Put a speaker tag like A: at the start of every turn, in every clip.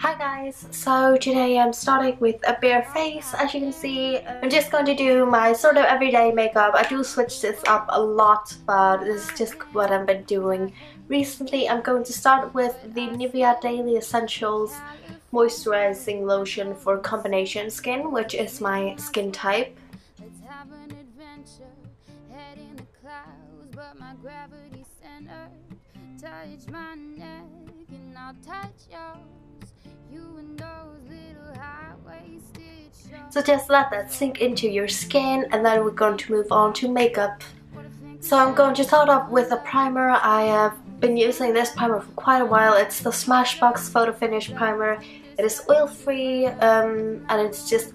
A: Hi guys, so today I'm starting with a bare face. As you can see, I'm just going to do my sort of everyday makeup. I do switch this up a lot, but this is just what I've been doing recently. I'm going to start with the Nivea Daily Essentials Moisturizing Lotion for Combination Skin, which is my skin type.
B: Touch my neck and I'll touch yours. You and those little high-waisted shorts.
A: So just let that sink into your skin, and then we're going to move on to makeup. So I'm going to start off with a primer. I have been using this primer for quite a while. It's the Smashbox Photo Finish Primer. It is oil-free and it just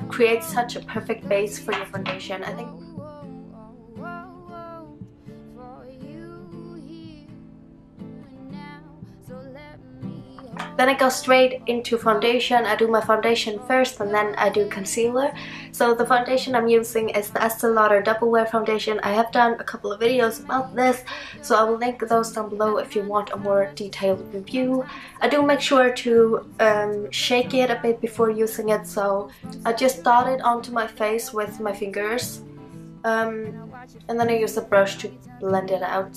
A: creates such a perfect base for your foundation. I think. Then I go straight into foundation. I do my foundation first and then I do concealer. So the foundation I'm using is the Estee Lauder Double Wear Foundation. I have done a couple of videos about this, so I will link those down below if you want a more detailed review. I do make sure to shake it a bit before using it, so I just dot it onto my face with my fingers. And then I use a brush to blend it out.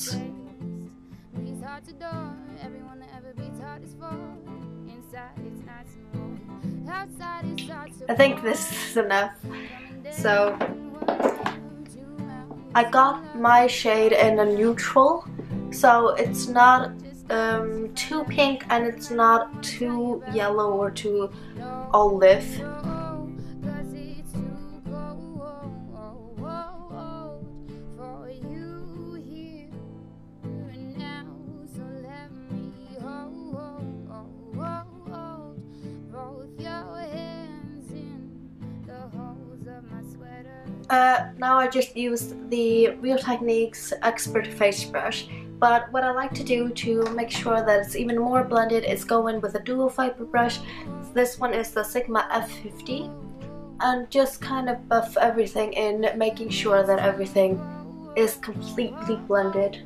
A: I think this is enough. So I got my shade in a neutral, so it's not too pink and it's not too yellow or too olive. Now I just used the Real Techniques Expert Face Brush, but what I like to do to make sure that it's even more blended is go in with a dual fiber brush. This one is the Sigma F50, and just kind of buff everything in, making sure that everything is completely blended.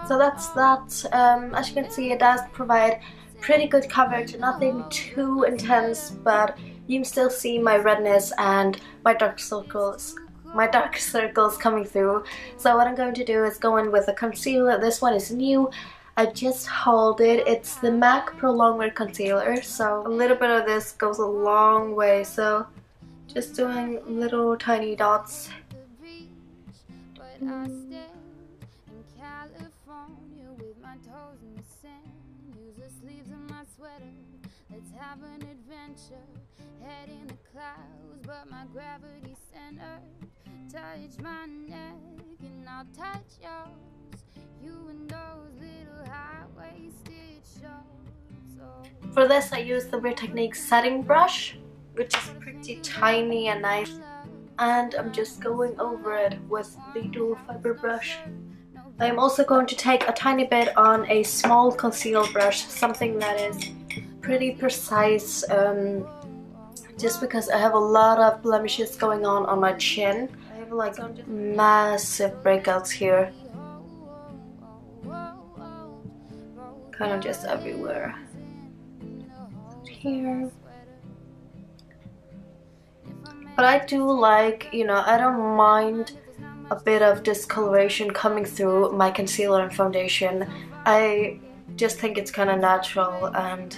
A: So that's that. As you can see, it does provide pretty good coverage, nothing too intense, but you can still see my redness and my dark circles coming through. So what I'm going to do is go in with a concealer. This one is new. I just hauled it. It's the MAC Prolongwear concealer, so a little bit of this goes a long way. So just doing little tiny dots.
B: Let's have an adventure, head in the clouds, but my gravity center. Touch my neck and I'll touch yours. You and those little high-waisted shorts.
A: For this I use the Real Techniques setting brush, which is pretty tiny and nice, and I'm just going over it with the dual fiber brush. I'm also going to take a tiny bit on a small conceal brush, something that is pretty precise, just because I have a lot of blemishes going on my chin. I have like massive breakouts here, kind of just everywhere. Here. But I do like, I don't mind a bit of discoloration coming through my concealer and foundation. I just think it's kind of natural, and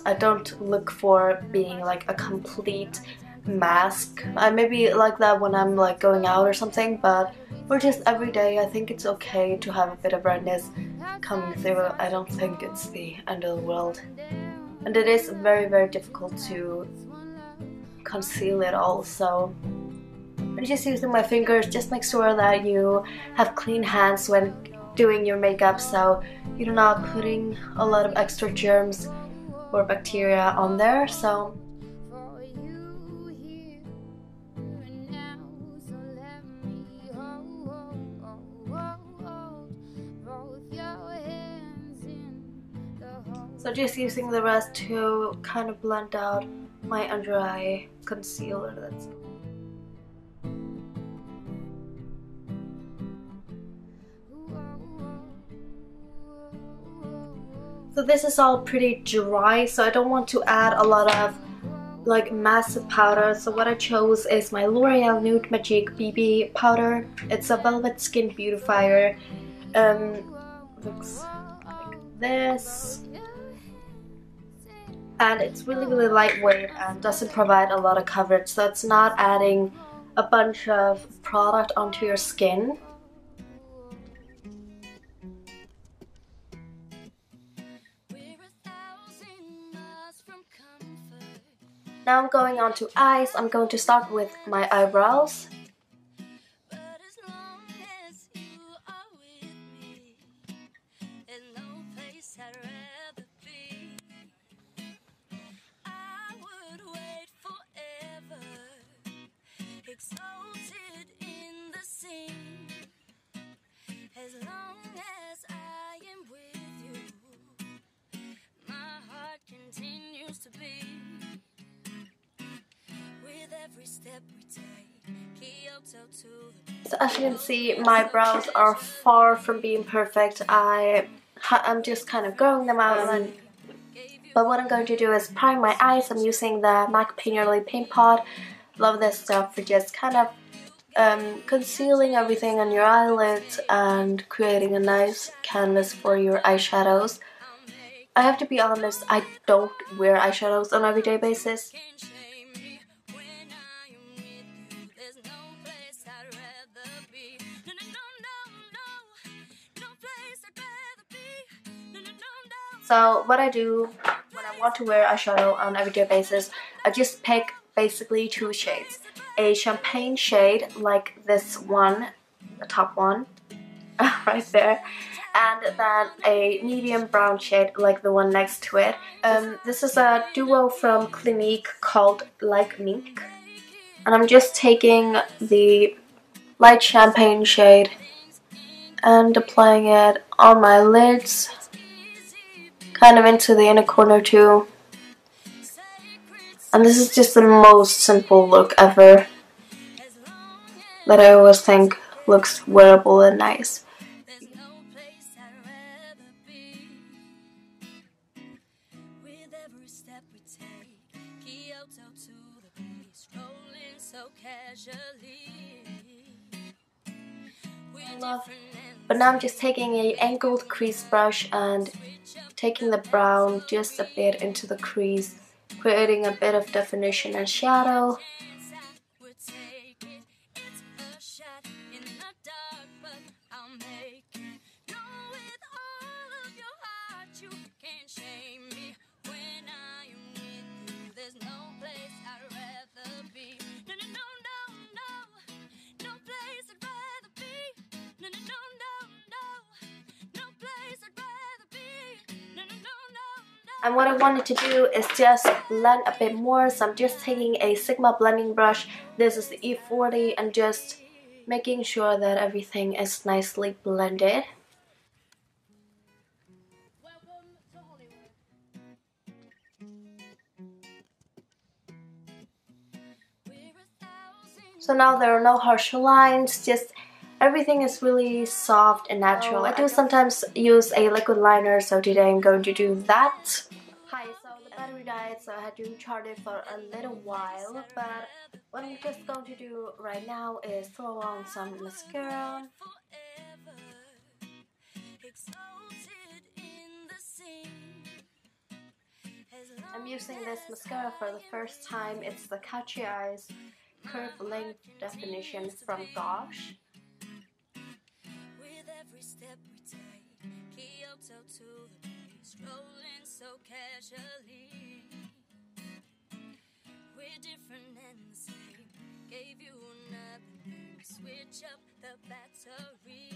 A: I don't look for being like a complete mask. I maybe like that when I'm like going out or something, but for just every day I think it's okay to have a bit of redness coming through. I don't think it's the end of the world, and it is very, very difficult to conceal it all, so I'm just using my fingers. Just make sure that you have clean hands when doing your makeup, so you're not putting a lot of extra germs or bacteria on there. So just using the rest to kind of blend out my under eye concealer. That's So this is all pretty dry, so I don't want to add a lot of like massive powder. So what I chose is my L'Oreal Nude Magique BB powder. It's a velvet skin beautifier. Looks like this, and it's really lightweight and doesn't provide a lot of coverage, so it's not adding a bunch of product onto your skin. Now I'm going on to eyes. I'm going to start with my eyebrows.
B: As long as I am with you, my heart continues to beat. With every step we take, Kyoto to the...
A: So as you can see, my brows are far from being perfect. I'm just kind of growing them out. But what I'm going to do is prime my eyes. I'm using the MAC Painterly Paintpot. Love this stuff for just kind of concealing everything on your eyelids and creating a nice canvas for your eyeshadows. I have to be honest, I don't wear eyeshadows on an everyday basis. So what I do when I want to wear eyeshadow on an everyday basis, I just pick basically two shades. A champagne shade like this one, the top one, right there, and then a medium brown shade like the one next to it. This is a duo from Clinique called Mink, and I'm just taking the light champagne shade and applying it on my lids, kind of into the inner corner too. And this is just the most simple look ever that I always think looks wearable and nice. But now I'm just taking a angled crease brush and taking the brown just a bit into the crease, creating a bit of definition and shadow. And what I wanted to do is just blend a bit more, so I'm just taking a Sigma blending brush. This is the E40, and just making sure that everything is nicely blended. So now there are no harsh lines, just everything is really soft and natural. I do sometimes use a liquid liner, so today I'm going to do that. Hi, so the battery died, so I had to charge it for a little while, but what I'm just going to do right now is throw on some mascara. I'm using this mascara for the first time. It's the Catchy Eyes Curve Length Definition from Gosh. With every step we take, Kyoto to the base, rolling so casually. We're different and the same. Gave you another name, switch up the battery.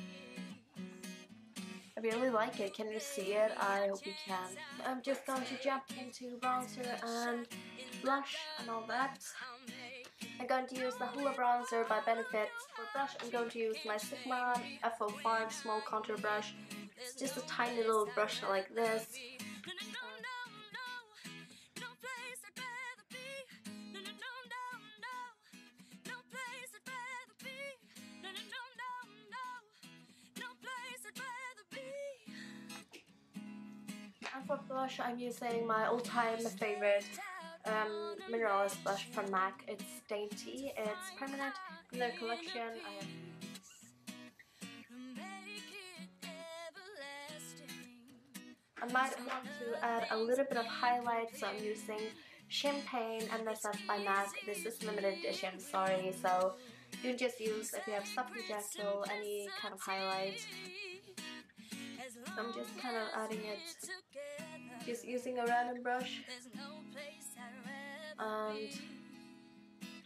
A: I really like it. Can you see it? I hope you can. I'm just going to jump into bronzer and blush and all that. I'm going to use the Hoola bronzer by Benefit. For brush, I'm going to use my Sigma F05 small contour brush. It's just a tiny little brush like this. for blush, I'm using my all-time favorite Mineralized blush from MAC. It's Dainty. It's permanent in their collection. I might want to add a little bit of highlight, so I'm using Shimpagne, and this is by MAC. This is limited edition, sorry, so you can just use, if you have Supply Gentle, any kind of highlight. So I'm just kind of adding it, just using a random brush, and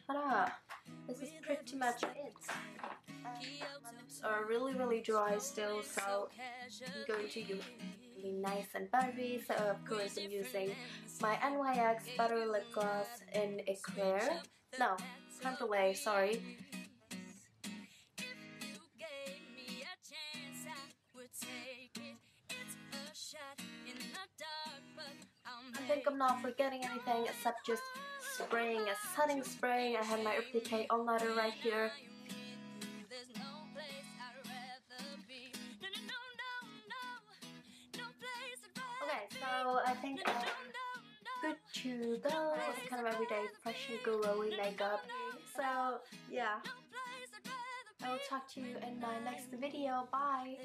A: ta-da! This is pretty much it. My lips are really dry still, so I'm going to use really nice and buttery. So of course I'm using my NYX Butter Lip Gloss in Eclair. No, Brulee, sorry. I think I'm not forgetting anything except just spraying a setting spray. I have my Decay all-nighter right here. Okay, so I think I'm good to go. It's kind of everyday fresh and glowy makeup. So yeah, I will talk to you in my next video. Bye!